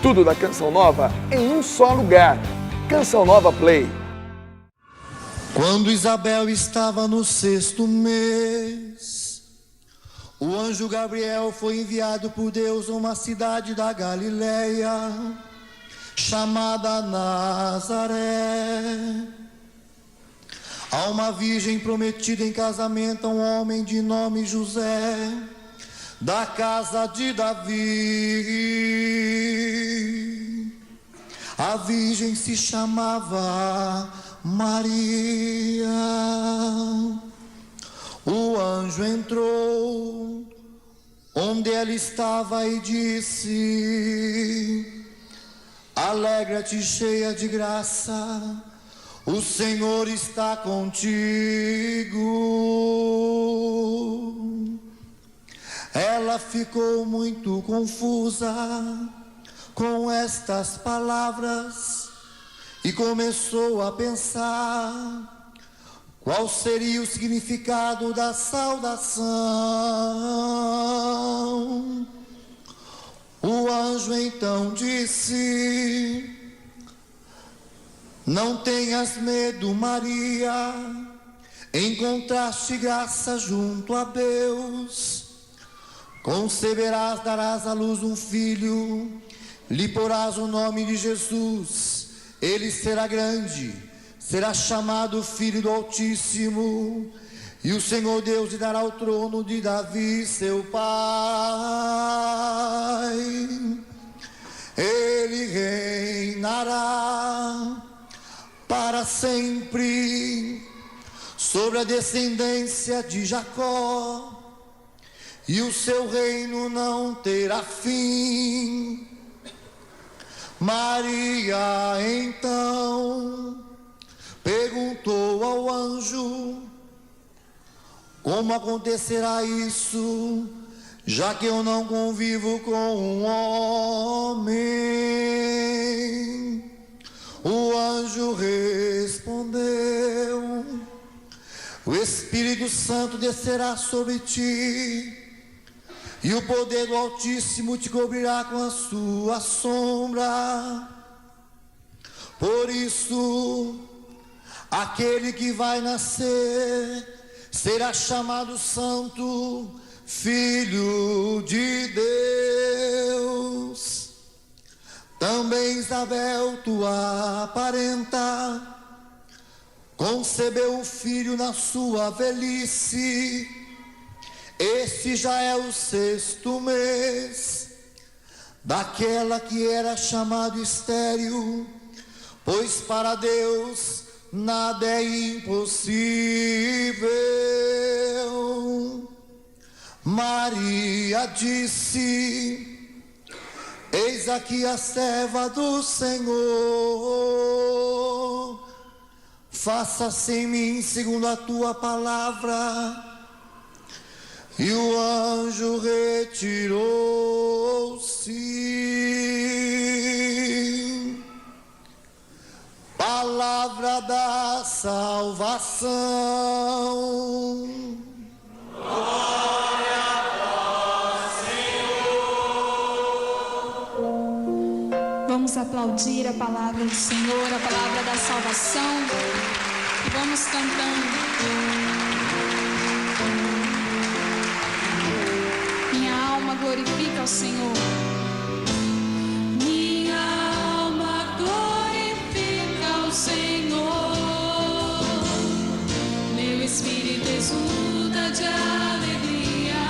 Tudo da Canção Nova em um só lugar. Canção Nova Play. Quando Isabel estava no 6º mês, o anjo Gabriel foi enviado por Deus a uma cidade da Galileia, chamada Nazaré, a uma virgem prometida em casamento a um homem de nome José, da casa de Davi. A virgem se chamava Maria. O anjo entrou onde ela estava e disse: alegra-te, cheia de graça, o Senhor está contigo. Ela ficou muito confusa com estas palavras e começou a pensar qual seria o significado da saudação. O anjo então disse: não tenhas medo, Maria, encontraste graça junto a Deus. Conceberás, darás à luz um filho, lhe porás o nome de Jesus. Ele será grande, será chamado Filho do Altíssimo, e o Senhor Deus lhe dará o trono de Davi, seu pai. Ele reinará para sempre sobre a descendência de Jacó, e o seu reino não terá fim. Maria então perguntou ao anjo: como acontecerá isso, já que eu não convivo com um homem? O anjo respondeu: o Espírito Santo descerá sobre ti, e o poder do Altíssimo te cobrirá com a sua sombra. Por isso, aquele que vai nascer será chamado Santo, Filho de Deus. Também Isabel, tua parenta, concebeu um filho na sua velhice. Este já é o 6º mês daquela que era chamado estéril, pois para Deus nada é impossível. Maria disse: eis aqui a serva do Senhor, faça-se em mim segundo a tua palavra. E o anjo retirou-se. Palavra da salvação. Glória a Senhor. Vamos aplaudir a palavra do Senhor, a palavra da salvação. E vamos cantando. Glorifica o Senhor. Minha alma glorifica o Senhor, meu espírito exulta de alegria.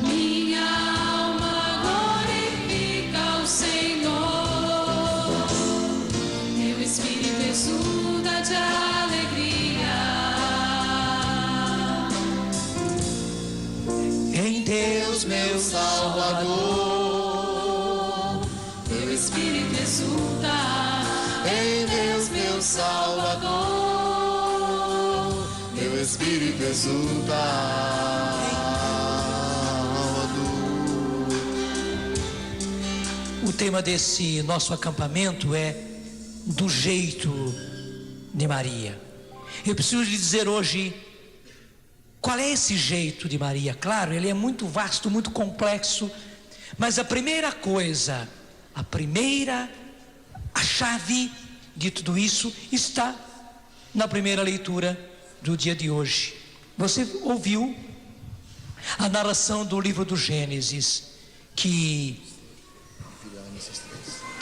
Minha alma glorifica o Senhor, meu espírito exulta de alegria. Deus, meu Salvador, meu espírito exulta. em Deus, meu Salvador, meu espírito exulta. O tema desse nosso acampamento é do jeito de Maria. Eu preciso lhe dizer hoje Qual é esse jeito de Maria? Claro, ele é muito vasto, muito complexo, mas a primeira coisa, a chave de tudo isso está na primeira leitura do dia de hoje. Você ouviu a narração do livro do Gênesis, que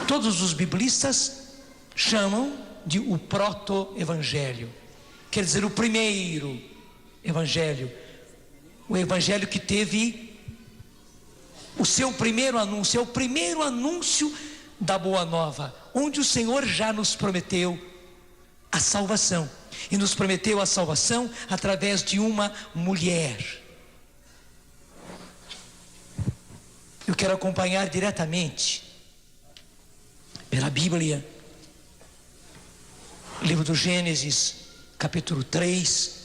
todos os biblistas chamam de o proto-evangelho, quer dizer, o primeiro evangelho, o evangelho que teve o seu primeiro anúncio, é o primeiro anúncio da Boa Nova, onde o Senhor já nos prometeu a salvação, e nos prometeu a salvação através de uma mulher. Eu quero acompanhar diretamente pela Bíblia, livro do Gênesis, capítulo 3,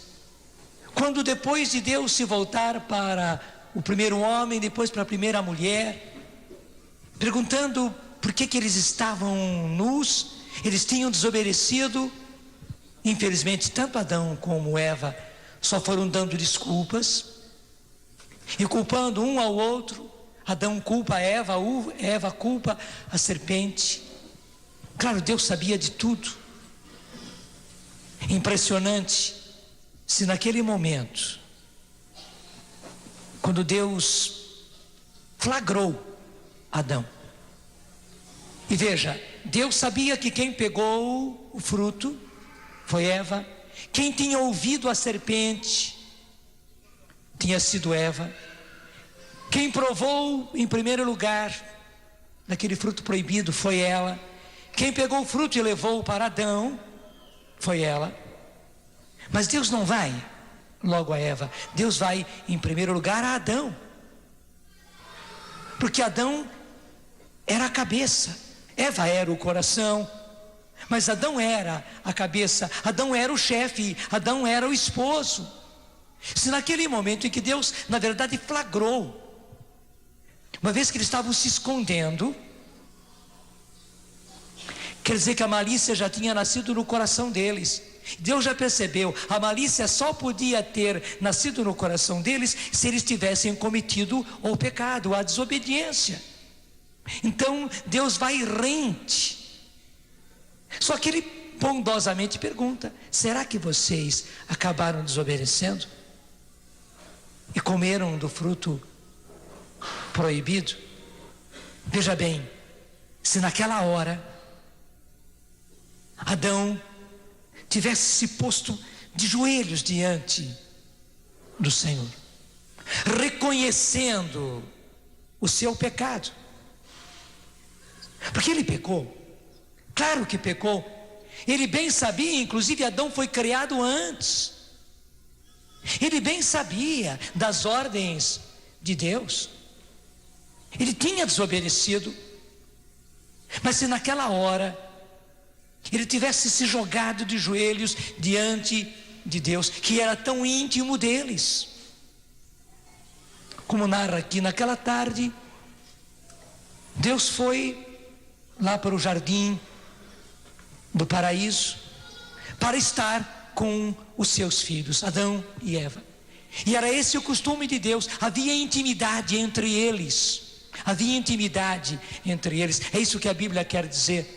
quando depois de Deus se voltar para o primeiro homem, depois para a primeira mulher, perguntando por que eles estavam nus, eles tinham desobedecido. Infelizmente, tanto Adão como Eva só foram dando desculpas e culpando um ao outro. Adão culpa a Eva, Eva culpa a serpente. Claro, Deus sabia de tudo. Impressionante se naquele momento, quando Deus flagrou Adão, e veja, Deus sabia que quem pegou o fruto foi Eva, quem tinha ouvido a serpente tinha sido Eva, quem provou em primeiro lugar daquele fruto proibido foi ela, quem pegou o fruto e levou para Adão foi ela. Mas Deus não vai logo a Eva, Deus vai em primeiro lugar a Adão, porque Adão era a cabeça, Eva era o coração, mas Adão era a cabeça, Adão era o chefe, Adão era o esposo. Se naquele momento em que Deus, na verdade, flagrou, uma vez que eles estavam se escondendo, quer dizer que a malícia já tinha nascido no coração deles. Deus já percebeu, a malícia só podia ter nascido no coração deles se eles tivessem cometido o pecado, a desobediência. Então Deus vai rente. Só que ele bondosamente pergunta: será que vocês acabaram desobedecendo e comeram do fruto proibido? Veja bem, se naquela hora Adão tivesse se posto de joelhos diante do Senhor, reconhecendo o seu pecado, porque ele pecou, claro que pecou, ele bem sabia, inclusive Adão foi criado antes, ele bem sabia das ordens de Deus, ele tinha desobedecido, mas se naquela hora ele tivesse se jogado de joelhos diante de Deus, que era tão íntimo deles, como narra aqui, naquela tarde Deus foi lá para o jardim do paraíso para estar com os seus filhos, Adão e Eva, e era esse o costume de Deus, havia intimidade entre eles, é isso que a Bíblia quer dizer.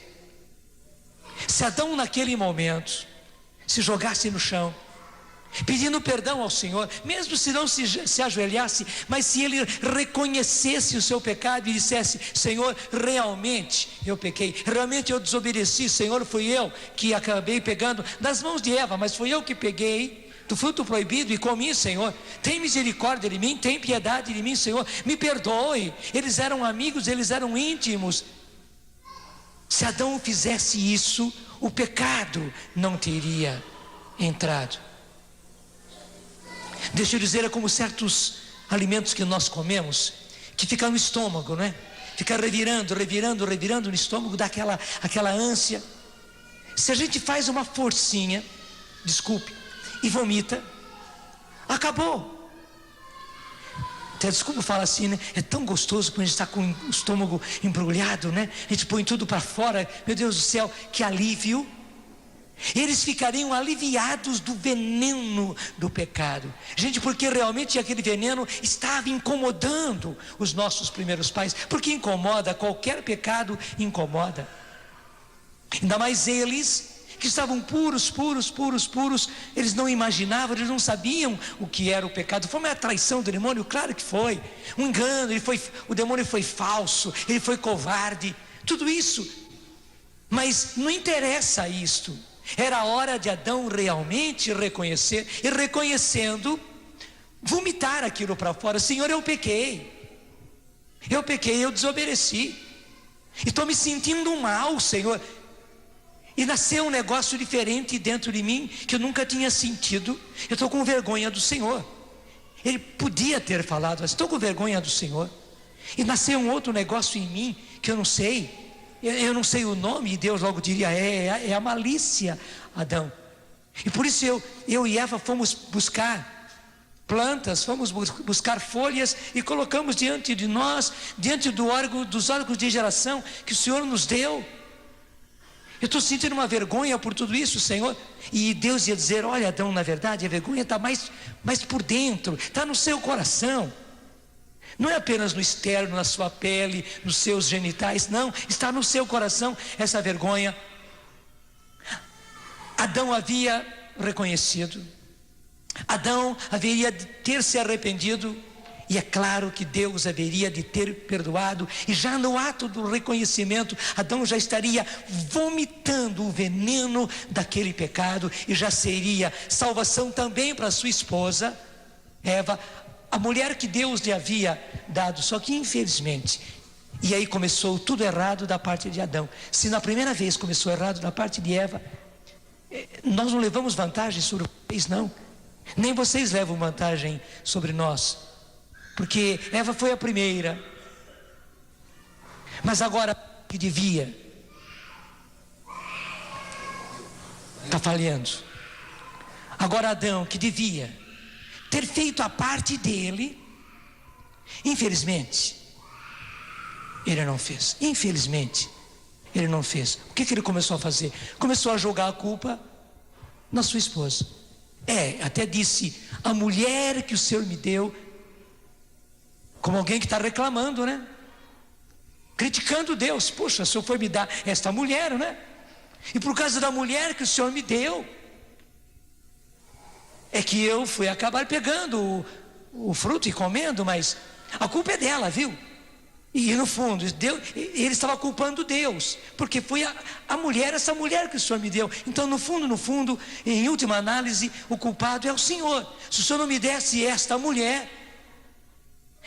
Se Adão naquele momento se jogasse no chão, pedindo perdão ao Senhor, mesmo se não se ajoelhasse, mas se ele reconhecesse o seu pecado e dissesse: Senhor, realmente eu pequei, realmente eu desobedeci, Senhor, fui eu que acabei pegando das mãos de Eva, mas fui eu que peguei do fruto proibido e comi, Senhor, tem misericórdia de mim, tem piedade de mim, Senhor, me perdoe. Eles eram amigos, eles eram íntimos. Se Adão fizesse isso, o pecado não teria entrado. Deixa eu dizer, é como certos alimentos que nós comemos, que ficam no estômago, não é? Fica revirando no estômago, dá aquela ânsia. Se a gente faz uma forcinha, desculpe, e vomita, acabou. Até desculpa falar assim, né? É tão gostoso quando a gente está com o estômago embrulhado, né? A gente põe tudo para fora, meu Deus do céu, que alívio. Eles ficariam aliviados do veneno do pecado. Gente, porque realmente aquele veneno estava incomodando os nossos primeiros pais. Porque incomoda, qualquer pecado incomoda. Ainda mais eles, que estavam puros, eles não imaginavam, eles não sabiam o que era o pecado. Foi uma traição do demônio? Claro que foi. Um engano, o demônio foi falso, ele foi covarde, tudo isso. Mas não interessa isto. Era a hora de Adão realmente reconhecer, e reconhecendo, vomitar aquilo para fora. Senhor, eu pequei, eu desobedeci, e estou me sentindo mal, Senhor. E nasceu um negócio diferente dentro de mim, que eu nunca tinha sentido. Eu estou com vergonha do Senhor. Ele podia ter falado, mas estou com vergonha do Senhor. E nasceu um outro negócio em mim, que eu não sei. Eu não sei o nome, e Deus logo diria, é a malícia, Adão. E por isso eu e Eva fomos buscar plantas, fomos buscar folhas, e colocamos diante de nós, diante dos órgãos de geração que o Senhor nos deu. Eu estou sentindo uma vergonha por tudo isso, Senhor. E Deus ia dizer, olha, Adão, na verdade a vergonha está mais por dentro, está no seu coração. Não é apenas no externo, na sua pele, nos seus genitais, não, está no seu coração essa vergonha. Adão havia reconhecido, Adão haveria de ter se arrependido, e é claro que Deus haveria de ter perdoado, e já no ato do reconhecimento, Adão já estaria vomitando o veneno daquele pecado, e já seria salvação também para sua esposa, Eva, a mulher que Deus lhe havia dado. Só que infelizmente, e aí começou tudo errado da parte de Adão. Se na primeira vez começou errado da parte de Eva, nós não levamos vantagem sobre vocês, não. Nem vocês levam vantagem sobre nós, porque Eva foi a primeira. Mas agora que devia, está falhando. Agora Adão, que devia ter feito a parte dele, infelizmente ele não fez. Infelizmente ele não fez. O que ele começou a fazer? Começou a jogar a culpa na sua esposa. Até disse, a mulher que o Senhor me deu, como alguém que está reclamando, né? Criticando Deus. Poxa, o Senhor foi me dar esta mulher, né? E por causa da mulher que o Senhor me deu, é que eu fui acabar pegando o fruto e comendo, mas a culpa é dela, viu? E no fundo, ele estava culpando Deus, porque foi a mulher, essa mulher que o Senhor me deu. Então no fundo, em última análise, o culpado é o Senhor. Se o Senhor não me desse esta mulher,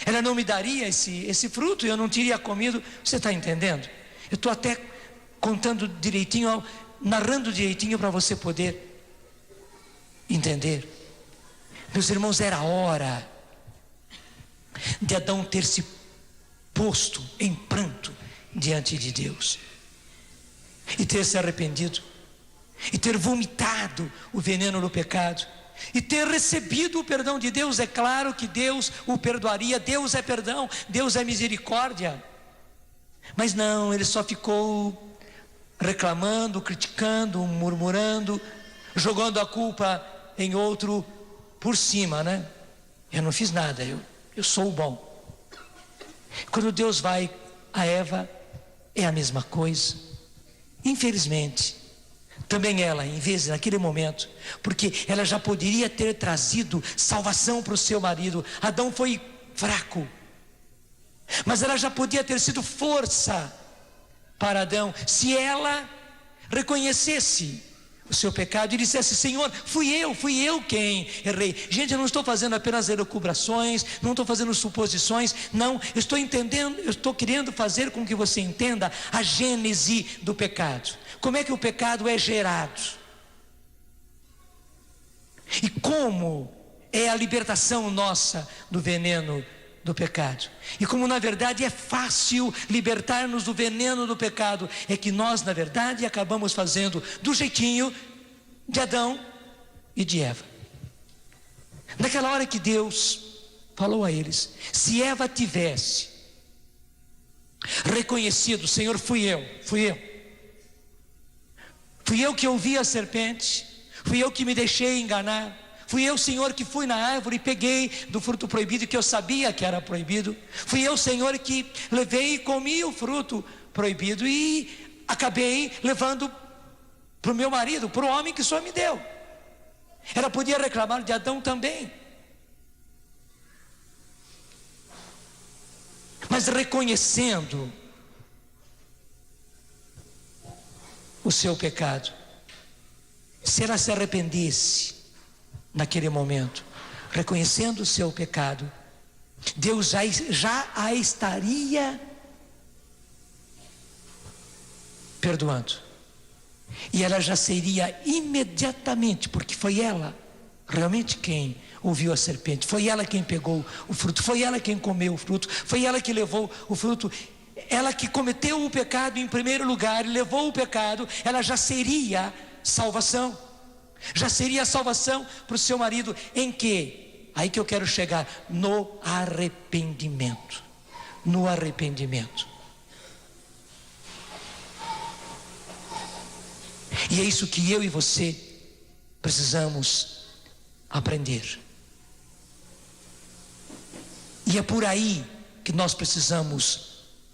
ela não me daria esse fruto, e eu não teria comido. Você está entendendo? Eu estou até contando direitinho, narrando direitinho para você poder entender. Meus irmãos, era hora de Adão ter se posto em pranto diante de Deus, e ter se arrependido, e ter vomitado o veneno do pecado, e ter recebido o perdão de Deus. É claro que Deus o perdoaria. Deus é perdão, Deus é misericórdia. Mas não, ele só ficou reclamando, criticando, murmurando, jogando a culpa em outro por cima, né? Eu não fiz nada, eu sou o bom. Quando Deus vai a Eva, é a mesma coisa. Infelizmente, também ela, em vez naquele momento, porque ela já poderia ter trazido salvação para o seu marido. Adão foi fraco, mas ela já podia ter sido força para Adão, se ela reconhecesse o seu pecado e dissesse: Senhor, fui eu quem errei. Gente, eu não estou fazendo apenas elucubrações, não estou fazendo suposições, não, eu estou entendendo, eu estou querendo fazer com que você entenda a gênese do pecado. Como é que o pecado é gerado? E como é a libertação nossa do veneno do pecado. E como na verdade é fácil libertar-nos do veneno do pecado, é que nós na verdade acabamos fazendo do jeitinho de Adão e de Eva. Naquela hora que Deus falou a eles, se Eva tivesse reconhecido: Senhor, fui eu, Fui eu que ouvi a serpente, fui eu que me deixei enganar, fui eu, Senhor, que fui na árvore e peguei do fruto proibido, que eu sabia que era proibido. Fui eu, Senhor, que levei e comi o fruto proibido e acabei levando para o meu marido, para o homem que o Senhor me deu. Ela podia reclamar de Adão também, mas reconhecendo o seu pecado, se ela se arrependesse naquele momento, reconhecendo o seu pecado, Deus já a estaria perdoando, e ela já seria imediatamente, porque foi ela realmente quem ouviu a serpente, foi ela quem pegou o fruto, foi ela quem comeu o fruto, foi ela que levou o fruto, ela que cometeu o pecado em primeiro lugar e levou o pecado. Ela já seria salvação, já seria salvação para o seu marido. Em que? Aí que eu quero chegar, no arrependimento. No arrependimento. E é isso que eu e você precisamos aprender. E é por aí que nós precisamos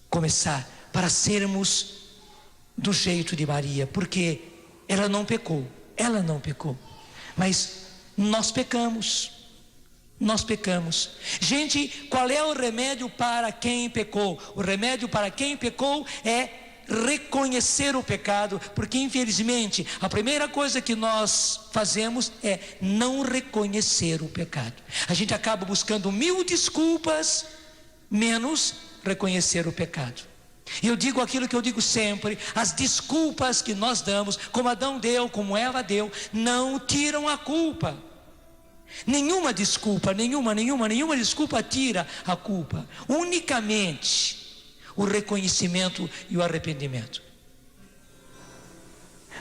começar, para sermos do jeito de Maria, porque ela não pecou, mas nós pecamos. Gente, qual é o remédio para quem pecou? O remédio para quem pecou é reconhecer o pecado, porque infelizmente a primeira coisa que nós fazemos é não reconhecer o pecado. A gente acaba buscando 1000 desculpas, menos reconhecer o pecado. E eu digo aquilo que eu digo sempre: as desculpas que nós damos, como Adão deu, como Eva deu, não tiram a culpa. Nenhuma desculpa tira a culpa. Unicamente o reconhecimento e o arrependimento.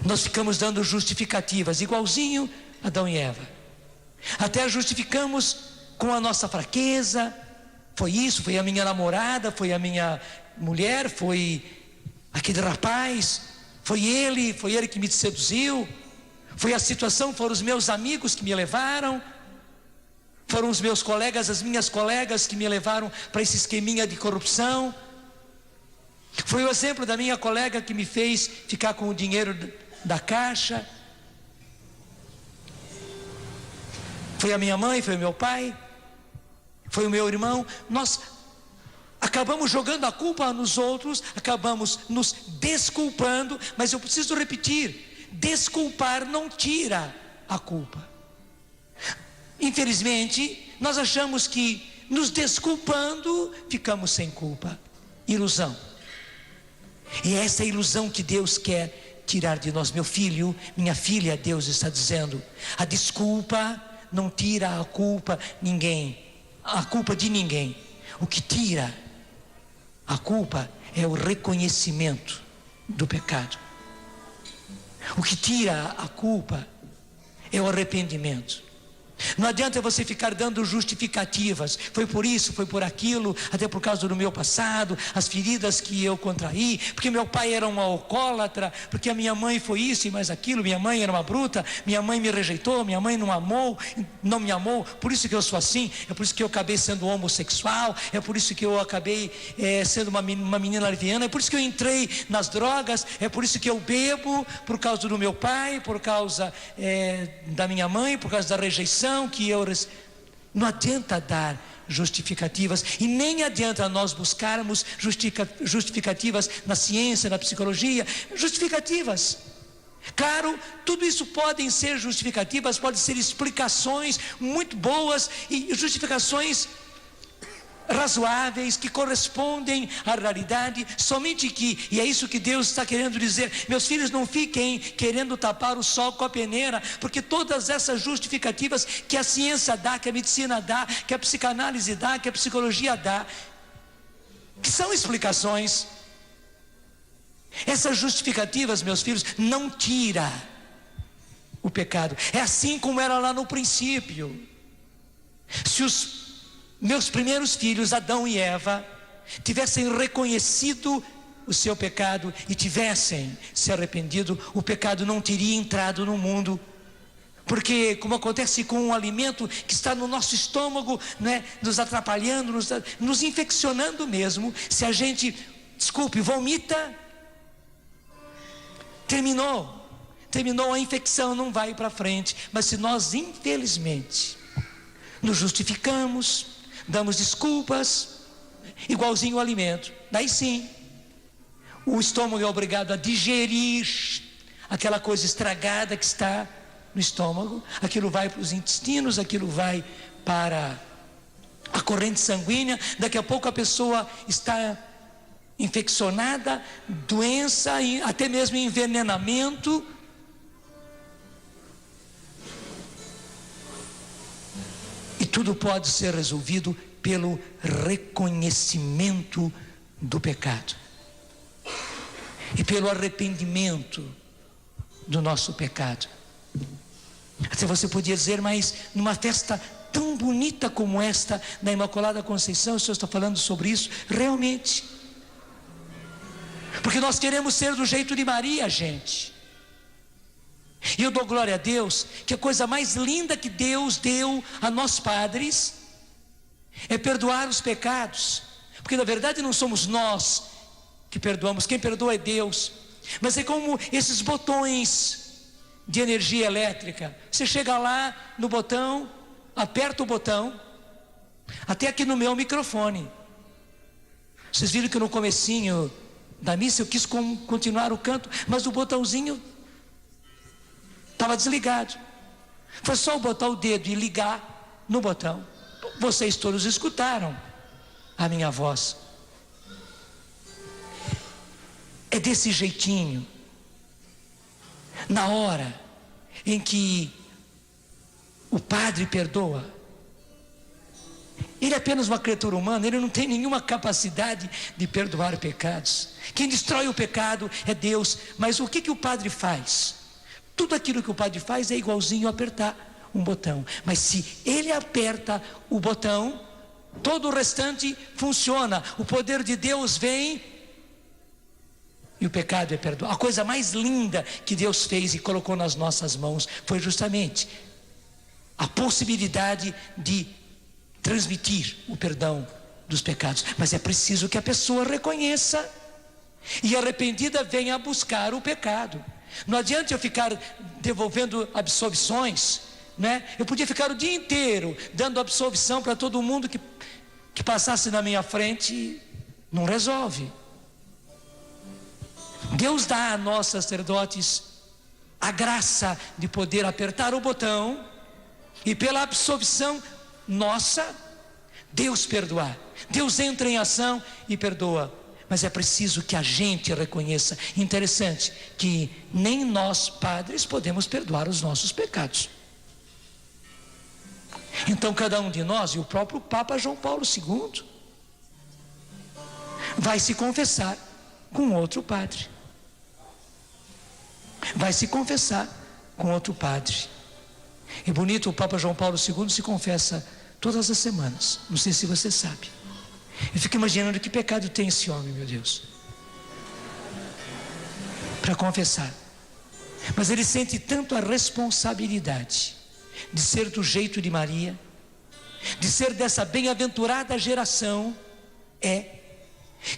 Nós ficamos dando justificativas, igualzinho Adão e Eva. Até justificamos com a nossa fraqueza. Foi isso, foi a minha namorada, foi a minha mulher, foi aquele rapaz, foi ele que me seduziu, foi a situação, foram os meus amigos que me levaram, foram os meus colegas, as minhas colegas que me levaram para esse esqueminha de corrupção. Foi o exemplo da minha colega que me fez ficar com o dinheiro da caixa. Foi a minha mãe, foi o meu pai, foi o meu irmão. Nós acabamos jogando a culpa nos outros, acabamos nos desculpando, mas eu preciso repetir: desculpar não tira a culpa. Infelizmente, nós achamos que nos desculpando ficamos sem culpa. Ilusão. E é essa ilusão que Deus quer tirar de nós. Meu filho, minha filha, Deus está dizendo: a desculpa não tira a culpa de ninguém. O que tira a culpa é o reconhecimento do pecado. O que tira a culpa é o arrependimento. Não adianta você ficar dando justificativas. Foi por isso, foi por aquilo, até por causa do meu passado, as feridas que eu contraí, porque meu pai era um alcoólatra, porque a minha mãe foi isso e mais aquilo, minha mãe era uma bruta, minha mãe me rejeitou, minha mãe não me amou, por isso que eu sou assim, é por isso que eu acabei sendo homossexual, é por isso que eu acabei sendo uma menina leviana, é por isso que eu entrei nas drogas, é por isso que eu bebo, por causa do meu pai, por causa da minha mãe, por causa da rejeição que eu... Não adianta dar justificativas, e nem adianta nós buscarmos justificativas na ciência, na psicologia. Justificativas, claro, tudo isso podem ser justificativas, podem ser explicações muito boas e justificações razoáveis, que correspondem à realidade, somente que, e é isso que Deus está querendo dizer: meus filhos, não fiquem querendo tapar o sol com a peneira, porque todas essas justificativas que a ciência dá, que a medicina dá, que a psicanálise dá, que a psicologia dá, que são explicações, essas justificativas, meus filhos, não tira o pecado. É assim como era lá no princípio. Se os meus primeiros filhos, Adão e Eva, tivessem reconhecido o seu pecado e tivessem se arrependido, o pecado não teria entrado no mundo. Porque, como acontece com um alimento que está no nosso estômago, né, nos atrapalhando, nos infeccionando mesmo, se a gente, vomita, terminou a infecção, não vai para frente. Mas se nós, infelizmente, nos justificamos, damos desculpas, igualzinho o alimento, daí sim, o estômago é obrigado a digerir aquela coisa estragada que está no estômago, aquilo vai para os intestinos, aquilo vai para a corrente sanguínea, daqui a pouco a pessoa está infeccionada, doença, até mesmo envenenamento. E tudo pode ser resolvido pelo reconhecimento do pecado e pelo arrependimento do nosso pecado. Até você podia dizer, mas numa festa tão bonita como esta da Imaculada Conceição, o senhor está falando sobre isso? Realmente, porque nós queremos ser do jeito de Maria, gente. E eu dou glória a Deus, que a coisa mais linda que Deus deu a nós padres é perdoar os pecados. Porque na verdade não somos nós que perdoamos, quem perdoa é Deus. Mas é como esses botões de energia elétrica. Você chega lá no botão, aperta o botão, até aqui no meu microfone. Vocês viram que no comecinho da missa eu quis continuar o canto, mas o botãozinho estava desligado. Foi só eu botar o dedo e ligar no botão. Vocês todos escutaram a minha voz. É desse jeitinho. Na hora em que o padre perdoa, ele é apenas uma criatura humana, ele não tem nenhuma capacidade de perdoar pecados. Quem destrói o pecado é Deus. Mas o que o padre faz? Tudo aquilo que o padre faz é igualzinho a apertar um botão. Mas se ele aperta o botão, todo o restante funciona. O poder de Deus vem e o pecado é perdoado. A coisa mais linda que Deus fez e colocou nas nossas mãos foi justamente a possibilidade de transmitir o perdão dos pecados. Mas é preciso que a pessoa reconheça e arrependida venha buscar o pecado. Não adianta eu ficar devolvendo absolvições, né? Eu podia ficar o dia inteiro dando absolvição para todo mundo que passasse na minha frente. Não resolve. Deus dá a nós sacerdotes a graça de poder apertar o botão e pela absolvição nossa, Deus perdoar. Deus entra em ação e perdoa. Mas é preciso que a gente reconheça. Interessante que nem nós padres podemos perdoar os nossos pecados. Então cada um de nós, e o próprio Papa João Paulo II, vai se confessar com outro padre. Vai se confessar com outro padre. E bonito, o Papa João Paulo II se confessa todas as semanas. Não sei se você sabe. Eu fico imaginando que pecado tem esse homem, meu Deus, para confessar. Mas ele sente tanto a responsabilidade de ser do jeito de Maria, de ser dessa bem-aventurada geração,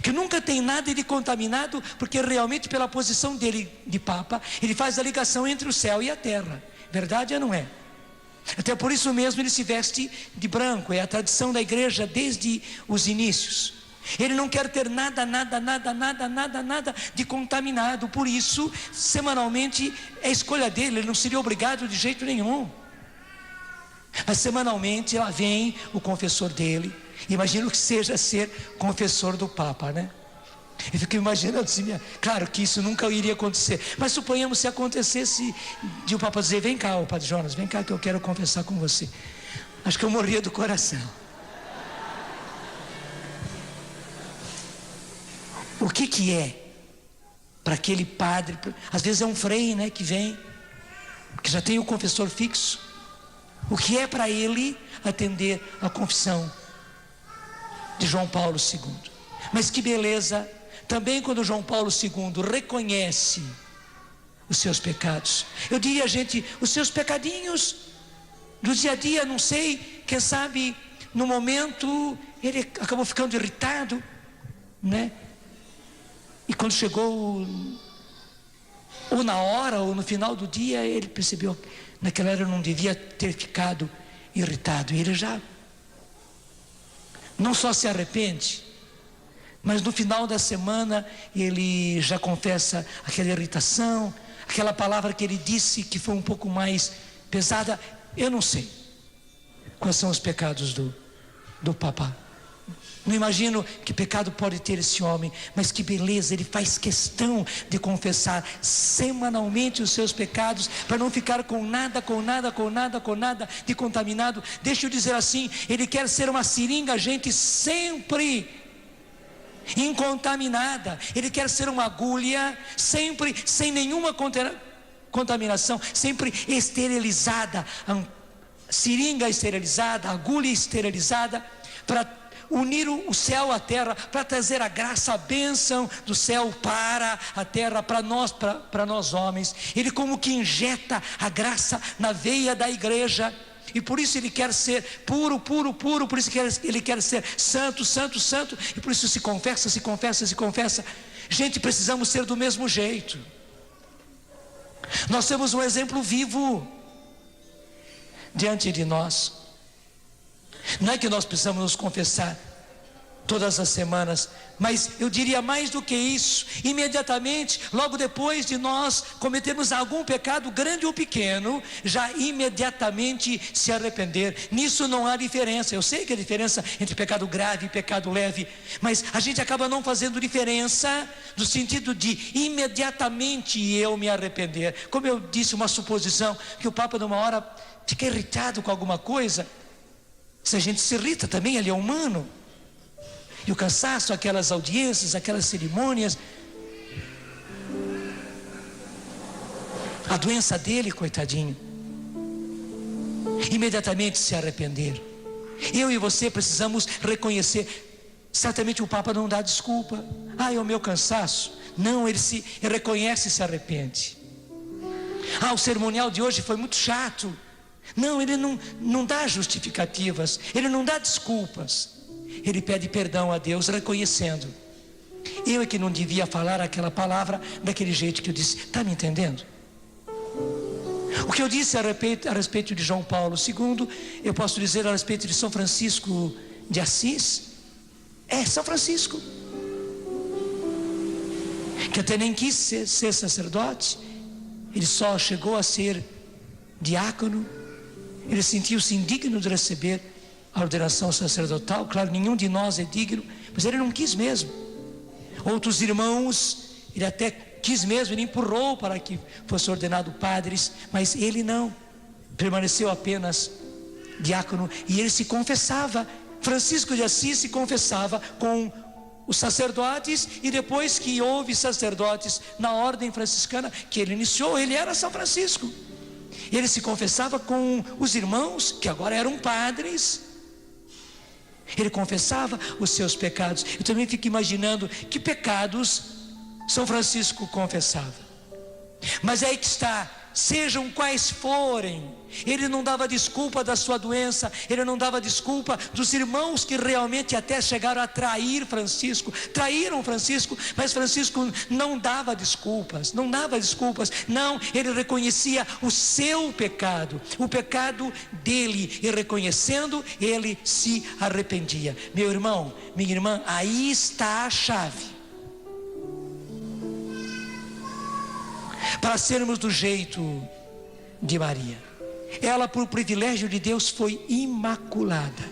que nunca tem nada de contaminado, porque realmente pela posição dele de Papa, ele faz a ligação entre o céu e a terra. Verdade ou não é? Até por isso mesmo ele se veste de branco. É a tradição da igreja desde os inícios. Ele não quer ter nada de contaminado. Por isso, semanalmente, é a escolha dele. Ele não seria obrigado de jeito nenhum. Mas semanalmente lá vem o confessor dele. Imagino que seja ser confessor do Papa, né? Eu fico imaginando assim, claro que isso nunca iria acontecer, mas suponhamos se acontecesse de o Papa dizer: vem cá, Padre Jonas, vem cá que eu quero confessar com você. Acho que eu morria do coração. O que é para aquele padre? Às vezes é um frei, né, que vem, que já tem o confessor fixo. O que é para ele atender a confissão de João Paulo II? Mas que beleza também quando João Paulo II reconhece os seus pecados, eu diria, gente, os seus pecadinhos do dia a dia, não sei, quem sabe no momento ele acabou ficando irritado, né? E quando chegou, ou na hora, ou no final do dia, ele percebeu que naquela hora não devia ter ficado irritado. E ele já não só se arrepende, mas no final da semana ele já confessa aquela irritação, aquela palavra que ele disse que foi um pouco mais pesada. Eu não sei quais são os pecados do Papa. Não imagino que pecado pode ter esse homem, mas que beleza, ele faz questão de confessar semanalmente os seus pecados, para não ficar com nada de contaminado. Deixa eu dizer assim, ele quer ser uma seringa, gente, sempre incontaminada. Ele quer ser uma agulha, sempre sem nenhuma contaminação, sempre esterilizada, seringa esterilizada, agulha esterilizada, para unir o céu à terra, para trazer a graça, a bênção do céu para a terra, para nós homens. Ele como que injeta a graça na veia da igreja, e por isso ele quer ser puro, por isso ele quer ser santo, e por isso se confessa. Gente, precisamos ser do mesmo jeito. Nós temos um exemplo vivo diante de nós. Não é que nós precisamos nos confessar todas as semanas, mas eu diria mais do que isso, imediatamente, logo depois de nós cometermos algum pecado grande ou pequeno, já imediatamente se arrepender. Nisso não há diferença. Eu sei que a diferença entre pecado grave e pecado leve, mas a gente acaba não fazendo diferença no sentido de imediatamente eu me arrepender. Como eu disse, uma suposição, que o Papa numa hora fica irritado com alguma coisa. Se a gente se irrita também, ele é humano. E o cansaço, aquelas audiências, aquelas cerimônias, a doença dele, coitadinho, imediatamente se arrepender. Eu e você precisamos reconhecer. Certamente o Papa não dá desculpa. É o meu cansaço. Não, ele reconhece e se arrepende. O cerimonial de hoje foi muito chato. Não, ele não dá justificativas, ele não dá desculpas. Ele pede perdão a Deus, reconhecendo: eu é que não devia falar aquela palavra daquele jeito que eu disse. Está me entendendo? O que eu disse a respeito de João Paulo II, eu posso dizer a respeito de São Francisco de Assis. São Francisco, que até nem quis ser sacerdote, ele só chegou a ser diácono. Ele sentiu-se indigno de receber a ordenação sacerdotal. Claro, nenhum de nós é digno, mas ele não quis mesmo. Outros irmãos, ele até quis mesmo, ele empurrou para que fosse ordenado padres, mas ele não, permaneceu apenas diácono. E ele se confessava. Francisco de Assis se confessava com os sacerdotes, e depois que houve sacerdotes na ordem franciscana que ele iniciou, ele era São Francisco. Ele se confessava com os irmãos, que agora eram padres. Ele confessava os seus pecados. Eu também fico imaginando que pecados São Francisco confessava. Mas é aí que está, sejam quais forem, ele não dava desculpa da sua doença, ele não dava desculpa dos irmãos que realmente até chegaram a traíram Francisco, mas Francisco não dava desculpas, não, ele reconhecia o seu pecado, o pecado dele, e reconhecendo, ele se arrependia. Meu irmão, minha irmã, aí está a chave para sermos do jeito de Maria. Ela, por privilégio de Deus, foi imaculada.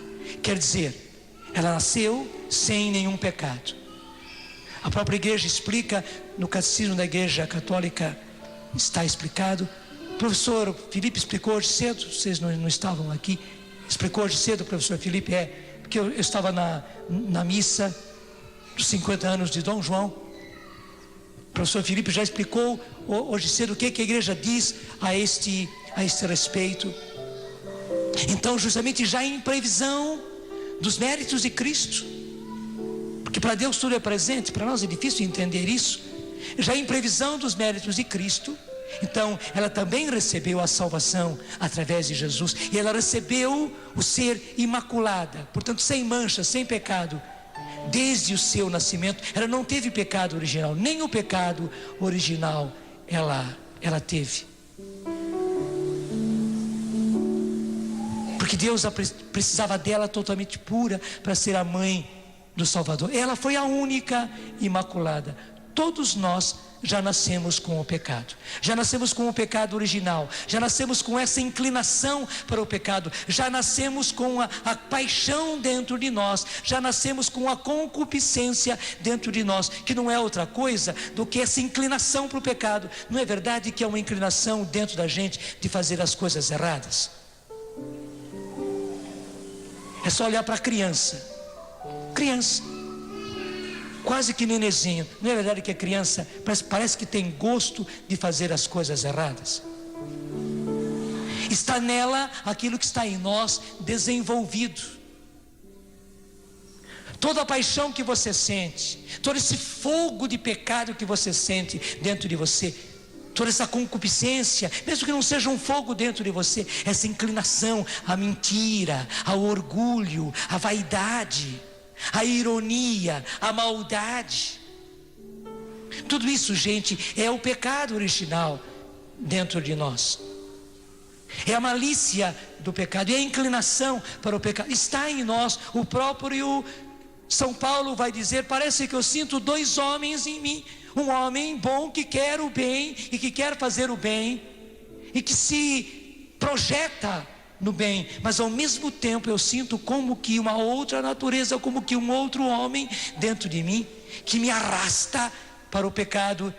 Quer dizer, ela nasceu sem nenhum pecado. A própria igreja explica, no catecismo da igreja católica está explicado. O professor Felipe explicou hoje cedo, vocês não estavam aqui, explicou hoje cedo o professor Felipe, porque eu estava na missa dos 50 anos de Dom João. O professor Felipe já explicou hoje cedo o que a igreja diz a este respeito. Então, justamente já em previsão dos méritos de Cristo, porque que para Deus tudo é presente. Para nós é difícil entender isso. Já em previsão dos méritos de Cristo, então ela também recebeu a salvação através de Jesus, e ela recebeu o ser imaculada, portanto sem mancha, sem pecado, desde o seu nascimento. Ela não teve pecado original, nem o pecado original ela teve, porque Deus precisava dela totalmente pura para ser a mãe do Salvador. Ela foi a única imaculada. Todos nós já nascemos com o pecado, já nascemos com o pecado original, já nascemos com essa inclinação para o pecado, já nascemos com a paixão dentro de nós, já nascemos com a concupiscência dentro de nós, que não é outra coisa do que essa inclinação para o pecado. Não é verdade que é uma inclinação dentro da gente de fazer as coisas erradas? É só olhar para a criança, quase que nenenzinho. Não é verdade que a criança parece que tem gosto de fazer as coisas erradas? Está nela aquilo que está em nós desenvolvido. Toda a paixão que você sente, todo esse fogo de pecado que você sente dentro de você, toda essa concupiscência, mesmo que não seja um fogo dentro de você, essa inclinação à mentira, ao orgulho, à vaidade, a ironia, a maldade, tudo isso, gente, é o pecado original dentro de nós. É a malícia do pecado, é a inclinação para o pecado, está em nós. O próprio São Paulo vai dizer: parece que eu sinto dois homens em mim, um homem bom que quer o bem e que quer fazer o bem e que se projeta no bem, mas ao mesmo tempo eu sinto como que uma outra natureza, como que um outro homem dentro de mim, que me arrasta para o pecado.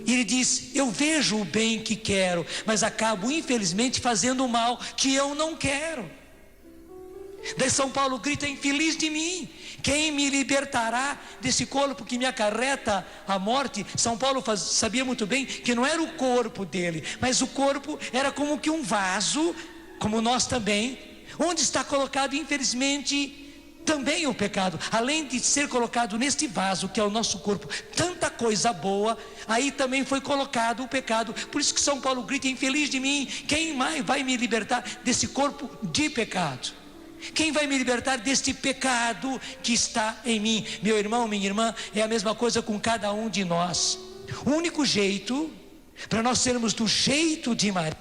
E ele diz: eu vejo o bem que quero, mas acabo infelizmente fazendo o mal que eu não quero. Daí São Paulo grita: infeliz de mim, quem me libertará desse corpo que me acarreta a morte? São Paulo sabia muito bem que não era o corpo dele, mas o corpo era como que um vaso, como nós também, onde está colocado infelizmente também o pecado. Além de ser colocado neste vaso que é o nosso corpo tanta coisa boa, aí também foi colocado o pecado. Por isso que São Paulo grita: infeliz de mim, quem mais vai me libertar desse corpo de pecado? Quem vai me libertar deste pecado que está em mim? Meu irmão, minha irmã, é a mesma coisa com cada um de nós. O único jeito para nós sermos do jeito de Maria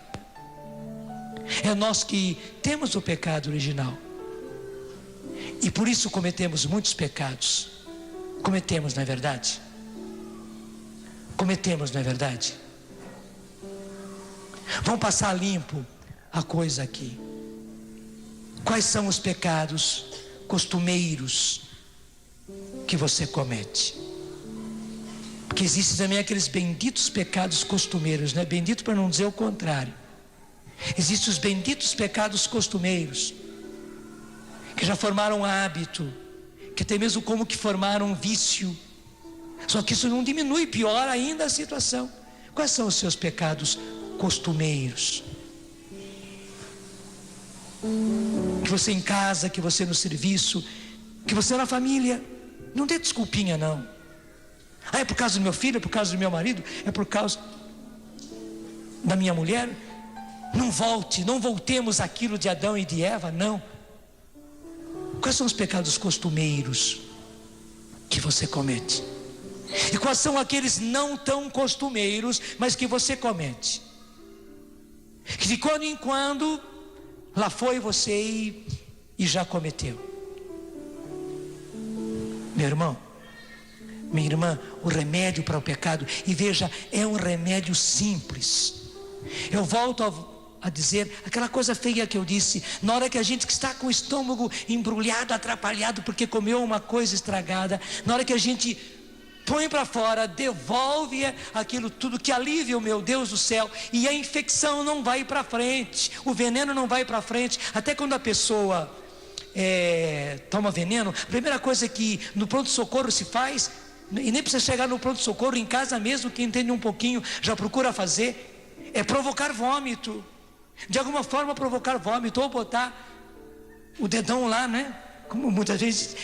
é nós que temos o pecado original, e por isso cometemos muitos pecados. Cometemos, não é verdade? Cometemos, não é verdade? Vamos passar limpo a coisa aqui. Quais são os pecados costumeiros que você comete? Porque existem também aqueles benditos pecados costumeiros, né? Bendito para não dizer o contrário. Existem os benditos pecados costumeiros, que já formaram hábito, que até mesmo como que formaram um vício. Só que isso não diminui, piora ainda a situação. Quais são os seus pecados costumeiros? Que você em casa, que você no serviço, que você na família. Não dê desculpinha não. É por causa do meu filho, é por causa do meu marido, é por causa da minha mulher. Não voltemos àquilo de Adão e de Eva, não. Quais são os pecados costumeiros que você comete? E quais são aqueles não tão costumeiros, mas que você comete? Que de quando em quando, lá foi você e já cometeu. Meu irmão, minha irmã, o remédio para o pecado, e veja, é um remédio simples. Eu volto a dizer aquela coisa feia que eu disse: na hora que a gente está com o estômago embrulhado, atrapalhado porque comeu uma coisa estragada, na hora que a gente põe para fora, devolve aquilo tudo, que alívia, o meu Deus do céu, e a infecção não vai para frente, o veneno não vai para frente. Até quando a pessoa toma veneno, a primeira coisa que no pronto-socorro se faz, e nem precisa chegar no pronto-socorro, em casa mesmo, quem entende um pouquinho já procura fazer, é provocar vômito. De alguma forma provocar vômito, ou botar o dedão lá, né? Como muitas vezes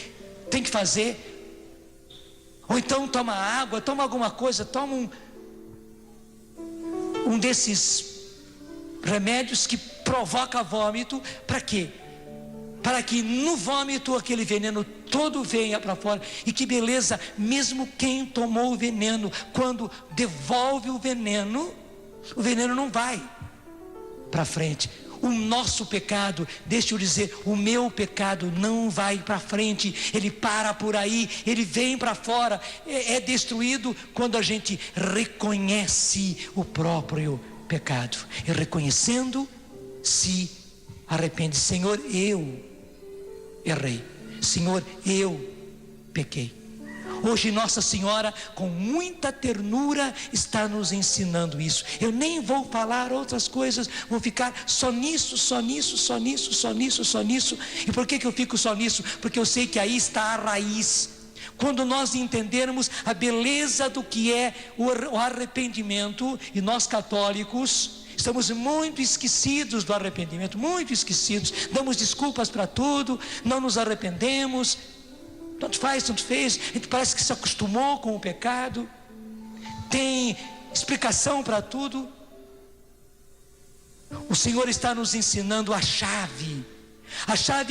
tem que fazer, Ou então toma água, toma alguma coisa, toma um desses remédios que provoca vômito. Para quê? Para que no vômito aquele veneno todo venha para fora. E que beleza, mesmo quem tomou o veneno, quando devolve o veneno não vai para frente. O nosso pecado, deixa eu dizer, o meu pecado não vai para frente, ele para por aí, ele vem para fora, é destruído quando a gente reconhece o próprio pecado. E reconhecendo, se arrepende. Senhor, eu errei. Senhor, eu pequei. Hoje Nossa Senhora, com muita ternura, está nos ensinando isso. Eu nem vou falar outras coisas, vou ficar só nisso, só nisso, só nisso, só nisso, só nisso. E por que eu fico só nisso? Porque eu sei que aí está a raiz. Quando nós entendermos a beleza do que é o arrependimento, e nós católicos estamos muito esquecidos do arrependimento, muito esquecidos, damos desculpas para tudo, não nos arrependemos. Tanto faz, tanto fez, a gente parece que se acostumou com o pecado, tem explicação para tudo. O Senhor está nos ensinando a chave,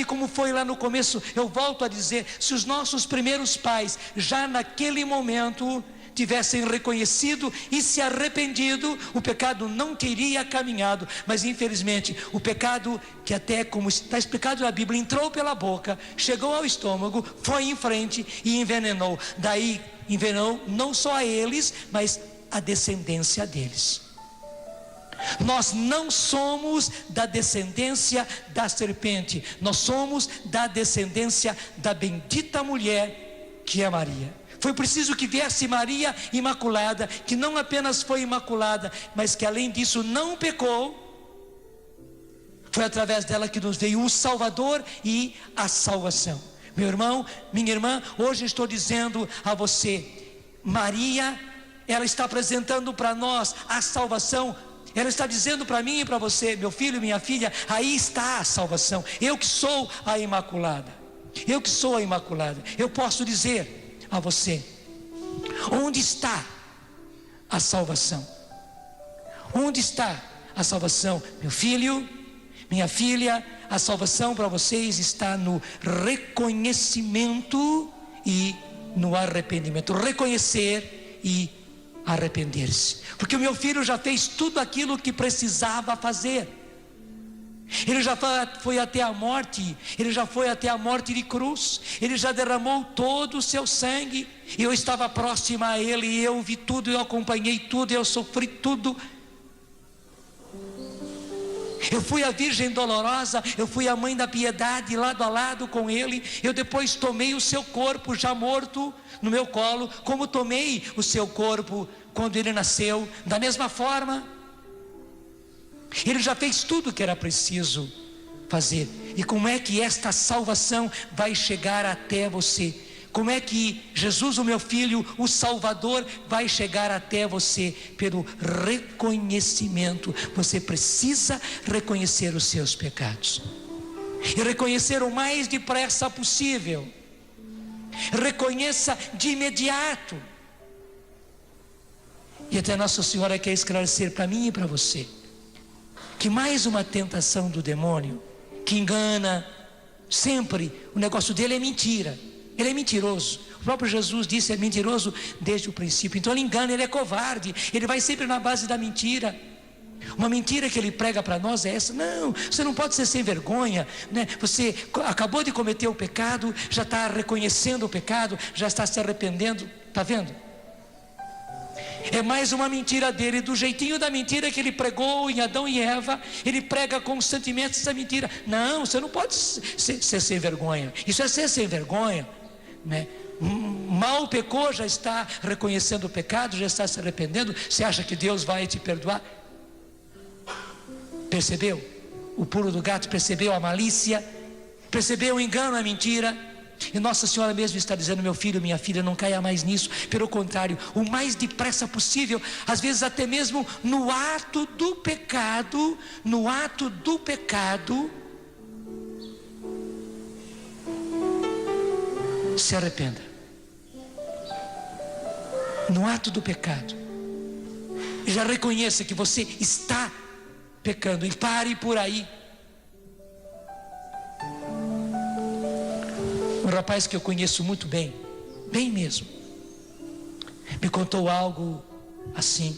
como foi lá no começo. Eu volto a dizer, se os nossos primeiros pais, já naquele momento, tivessem reconhecido e se arrependido, o pecado não teria caminhado. Mas infelizmente o pecado, que até como está explicado na Bíblia, entrou pela boca, chegou ao estômago, foi em frente e envenenou. Daí envenenou não só a eles, mas a descendência deles. Nós não somos da descendência da serpente, nós somos da descendência da bendita mulher que é Maria. Foi preciso que viesse Maria Imaculada, que não apenas foi imaculada, mas que além disso não pecou. Foi através dela que nos veio o Salvador e a salvação. Meu irmão, minha irmã, hoje estou dizendo a você, Maria, ela está apresentando para nós a salvação. Ela está dizendo para mim e para você, meu filho, minha filha, aí está a salvação. Eu que sou a Imaculada, eu posso dizer a você, onde está a salvação? Onde está a salvação? Meu filho, minha filha, a salvação para vocês está no reconhecimento e no arrependimento. Reconhecer e arrepender-se. Porque o meu filho já fez tudo aquilo que precisava fazer. Ele já foi até a morte, ele já foi até a morte de cruz, ele já derramou todo o seu sangue. Eu estava próxima a ele, e eu vi tudo, eu acompanhei tudo, eu sofri tudo. Eu fui a Virgem Dolorosa, eu fui a Mãe da Piedade, lado a lado com ele. Eu depois tomei o seu corpo já morto no meu colo, como tomei o seu corpo quando ele nasceu, da mesma forma. Ele já fez tudo o que era preciso fazer. E como é que esta salvação vai chegar até você? Como é que Jesus, o meu filho, o Salvador, vai chegar até você? Pelo reconhecimento. Você precisa reconhecer os seus pecados, e reconhecer o mais depressa possível. Reconheça de imediato. E até Nossa Senhora quer esclarecer para mim e para você que mais uma tentação do demônio, que engana sempre, o negócio dele é mentira, ele é mentiroso. O próprio Jesus disse, é mentiroso desde o princípio. Então ele engana, ele é covarde, ele vai sempre na base da mentira. Uma mentira que ele prega para nós é essa: não, você não pode ser sem vergonha, né? Você acabou de cometer o pecado, já está reconhecendo o pecado, já está se arrependendo. Está vendo? É mais uma mentira dele, do jeitinho da mentira que ele pregou em Adão e Eva. Ele prega constantemente essa mentira. Não, você não pode ser sem vergonha. Isso é ser sem vergonha, né? Mal pecou, já está reconhecendo o pecado, já está se arrependendo. Você acha que Deus vai te perdoar? Percebeu o pulo do gato? Percebeu a malícia? Percebeu o engano, a mentira? E Nossa Senhora mesmo está dizendo: meu filho, minha filha, não caia mais nisso. Pelo contrário, o mais depressa possível, às vezes até mesmo no ato do pecado, se arrependa. no ato do pecado, e já reconheça que você está pecando, e pare por aí. Um rapaz que eu conheço muito bem, bem mesmo, me contou algo assim,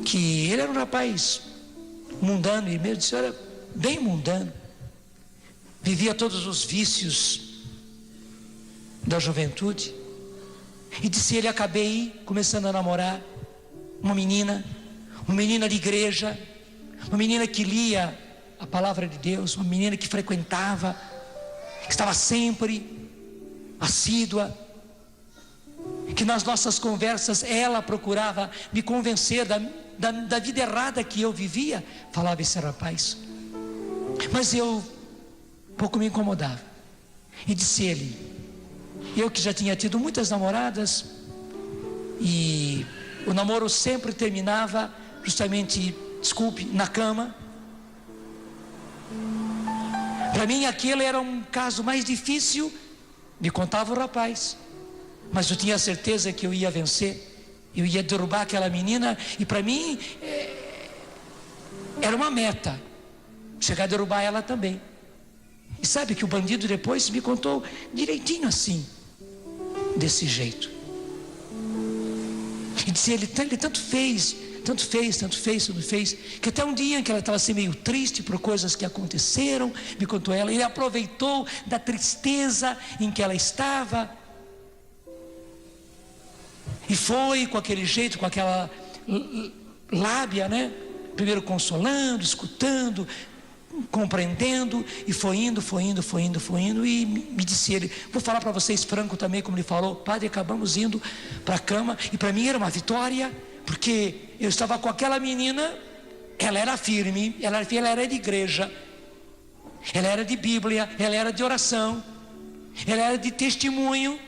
que ele era um rapaz mundano, e mesmo disse, era bem mundano, vivia todos os vícios da juventude, e disse ele, acabei começando a namorar uma menina de igreja, uma menina que lia a palavra de Deus, uma menina que frequentava, que estava sempre assídua, que nas nossas conversas ela procurava me convencer da vida errada que eu vivia, falava esse rapaz. Mas eu pouco me incomodava. E disse ele, eu que já tinha tido muitas namoradas, e o namoro sempre terminava justamente, desculpe, na cama. Para mim aquele era um caso mais difícil, me contava o rapaz, mas eu tinha certeza que eu ia vencer, eu ia derrubar aquela menina, e para mim era uma meta, chegar a derrubar ela também. E sabe que o bandido depois me contou direitinho assim, desse jeito. E disse ele tanto fez, que até um dia em que ela estava assim meio triste por coisas que aconteceram, me contou ela, ele aproveitou da tristeza em que ela estava, e foi com aquele jeito, com aquela lábia, né? Primeiro consolando, escutando, compreendendo, e foi indo, e me disse ele, vou falar para vocês franco também, como ele falou, padre, acabamos indo para a cama, e para mim era uma vitória, porque eu estava com aquela menina, ela era firme, ela era de igreja, ela era de Bíblia, ela era de oração, ela era de testemunho,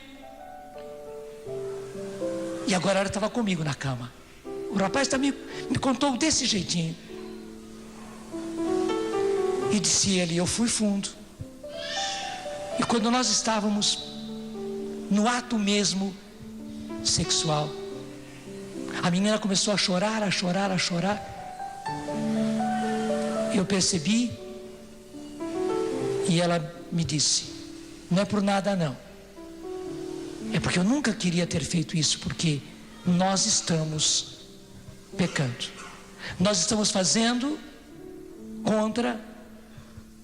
e agora ela estava comigo na cama. O rapaz também me contou desse jeitinho. E disse ele, eu fui fundo. E quando nós estávamos no ato mesmo sexual, a menina começou a chorar. Eu percebi, e ela me disse, não é por nada não, é porque eu nunca queria ter feito isso, porque nós estamos pecando, nós estamos fazendo contra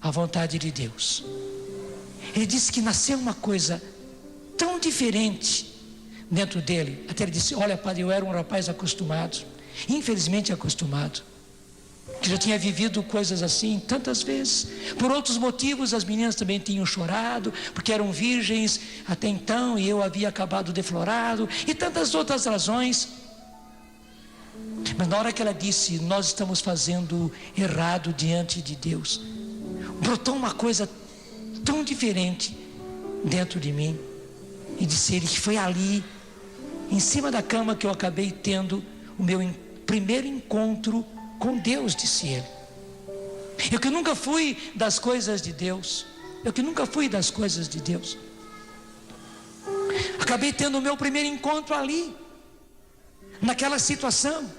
a vontade de Deus. Ele disse que nasceu uma coisa tão diferente dentro dele, até ele disse, olha padre, eu era um rapaz acostumado, infelizmente acostumado, que já tinha vivido coisas assim tantas vezes, por outros motivos. As meninas também tinham chorado, porque eram virgens até então, e eu havia acabado deflorado, e tantas outras razões. Mas na hora que ela disse, nós estamos fazendo errado diante de Deus, brotou uma coisa tão diferente dentro de mim. E disse ele que foi ali, em cima da cama, que eu acabei tendo o meu primeiro encontro com Deus, disse ele. Eu que nunca fui das coisas de Deus, acabei tendo o meu primeiro encontro ali, naquela situação.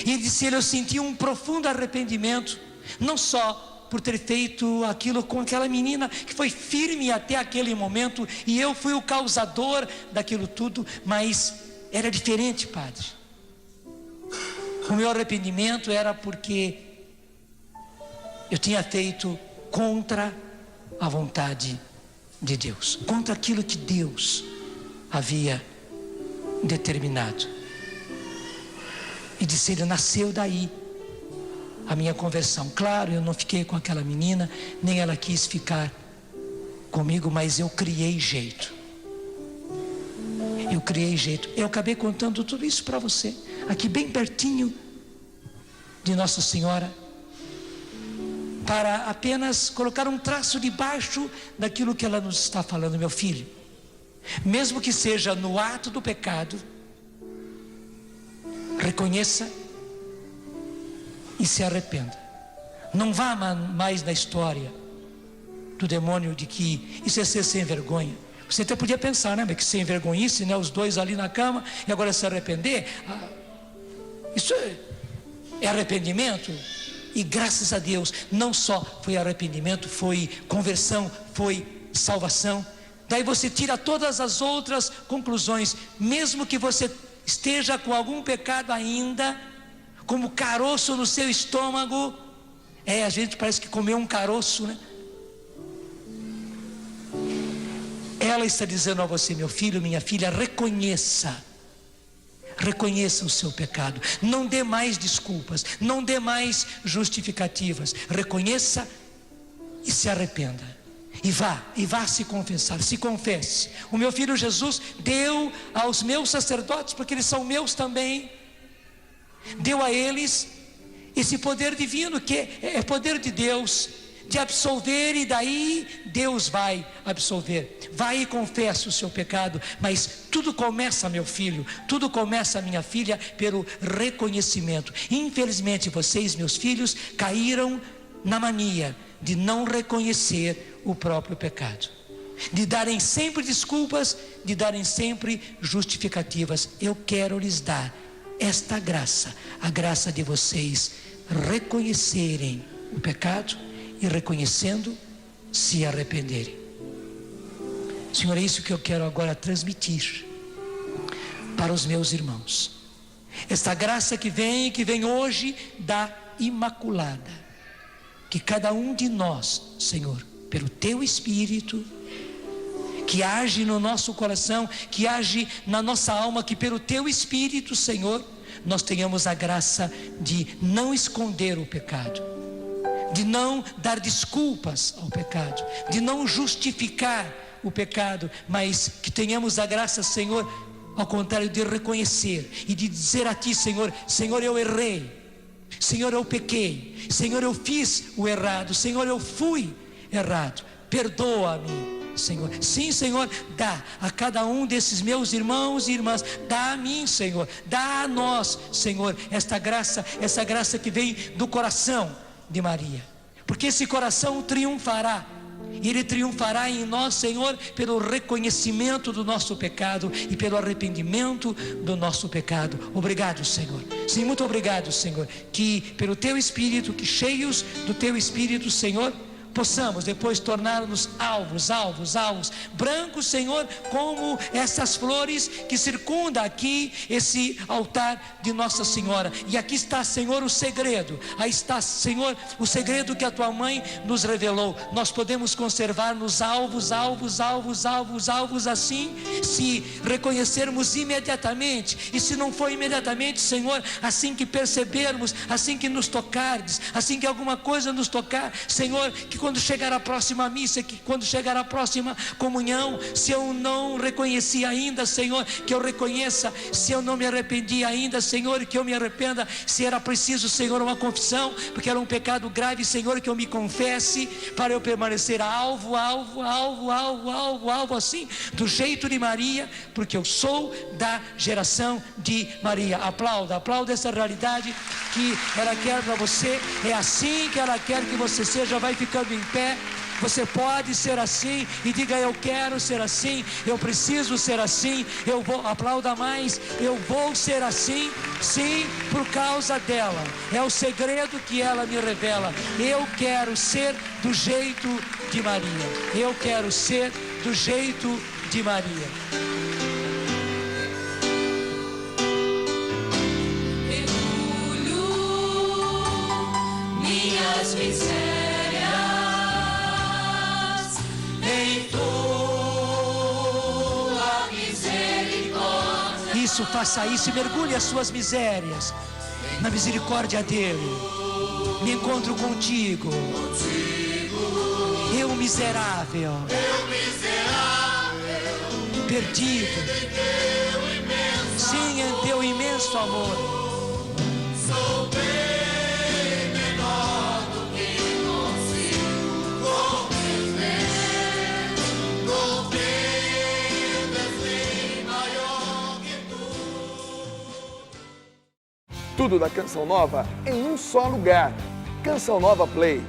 E ele disse ele, eu senti um profundo arrependimento, não só por ter feito aquilo com aquela menina que foi firme até aquele momento, e eu fui o causador daquilo tudo, mas era diferente, padre. O meu arrependimento era porque eu tinha feito contra a vontade de Deus, contra aquilo que Deus havia determinado. E disse ele, nasceu daí a minha conversão. Claro, eu não fiquei com aquela menina, nem ela quis ficar comigo, mas eu criei jeito. Eu acabei contando tudo isso para você, aqui bem pertinho de Nossa Senhora, para apenas colocar um traço debaixo daquilo que ela nos está falando. Meu filho, mesmo que seja no ato do pecado, reconheça e se arrependa. Não vá mais na história do demônio de que isso é ser sem vergonha. Você até podia pensar, né? Que sem vergonhice, né? Os dois ali na cama e agora se arrepender. Isso é arrependimento? E graças a Deus, não só foi arrependimento, foi conversão, foi salvação. Daí você tira todas as outras conclusões, mesmo que você esteja com algum pecado ainda, como caroço no seu estômago. A gente parece que comeu um caroço, né? Ela está dizendo a você, meu filho, minha filha, reconheça o seu pecado, não dê mais desculpas, não dê mais justificativas, reconheça e se arrependa, e vá se confessar, se confesse. O meu filho Jesus deu aos meus sacerdotes, porque eles são meus também, deu a eles esse poder divino, que é poder de Deus, de absolver, e daí Deus vai absolver. Vai e confessa o seu pecado, mas tudo começa, meu filho, tudo começa, minha filha, pelo reconhecimento. Infelizmente vocês, meus filhos, caíram na mania de não reconhecer o próprio pecado, de darem sempre desculpas, de darem sempre justificativas. Eu quero lhes dar esta graça, a graça de vocês reconhecerem o pecado e, reconhecendo, se arrependerem. Senhor, é isso que eu quero agora transmitir para os meus irmãos. Esta graça que vem hoje da Imaculada, que cada um de nós, Senhor, pelo Teu Espírito, que age no nosso coração, que age na nossa alma, que pelo Teu Espírito, Senhor, nós tenhamos a graça de não esconder o pecado, de não dar desculpas ao pecado, de não justificar o pecado, mas que tenhamos a graça, Senhor, ao contrário, de reconhecer e de dizer a Ti, Senhor, Senhor, eu errei, Senhor, eu pequei, Senhor, eu fiz o errado, Senhor, eu fui errado, perdoa-me, Senhor. Sim, Senhor, dá a cada um desses meus irmãos e irmãs, dá a mim, Senhor, dá a nós, Senhor, esta graça, essa graça que vem do coração de Maria, porque esse coração triunfará, e ele triunfará em nós, Senhor, pelo reconhecimento do nosso pecado e pelo arrependimento do nosso pecado. Obrigado, Senhor. Sim, muito obrigado, Senhor, que pelo Teu Espírito, que cheios do Teu Espírito, Senhor, possamos depois tornar-nos alvos, brancos, Senhor, como essas flores que circundam aqui esse altar de Nossa Senhora. E aqui está, Senhor, o segredo. Aí está, Senhor, o segredo que a Tua Mãe nos revelou. Nós podemos conservar-nos alvos assim, se reconhecermos imediatamente. E se não for imediatamente, Senhor, assim que percebermos, assim que nos tocardes, assim que alguma coisa nos tocar, Senhor, que quando chegar a próxima missa, que quando chegar a próxima comunhão, se eu não reconheci ainda, Senhor, que eu reconheça. Se eu não me arrependi ainda, Senhor, que eu me arrependa. Se era preciso, Senhor, uma confissão, porque era um pecado grave, Senhor, que eu me confesse, para eu permanecer alvo assim, do jeito de Maria, porque eu sou da geração de Maria. Aplauda essa realidade que ela quer para você. É assim que ela quer que você seja. Vai ficando em pé. Você pode ser assim e diga: eu quero ser assim, eu preciso ser assim, eu vou, aplauda mais, eu vou ser assim, sim, por causa dela. É o segredo que ela me revela. Eu quero ser do jeito de Maria. Eu quero ser do jeito de Maria. Mergulho minhas misérias em Tua misericórdia. Isso, faça isso e mergulhe as suas misérias na misericórdia dele. Me encontro contigo, eu miserável, perdido, sim, em Teu imenso amor. Sou bem menor do que consigo compreender. Compreendes bem maior que Tudo da Canção Nova em um só lugar. Canção Nova Play.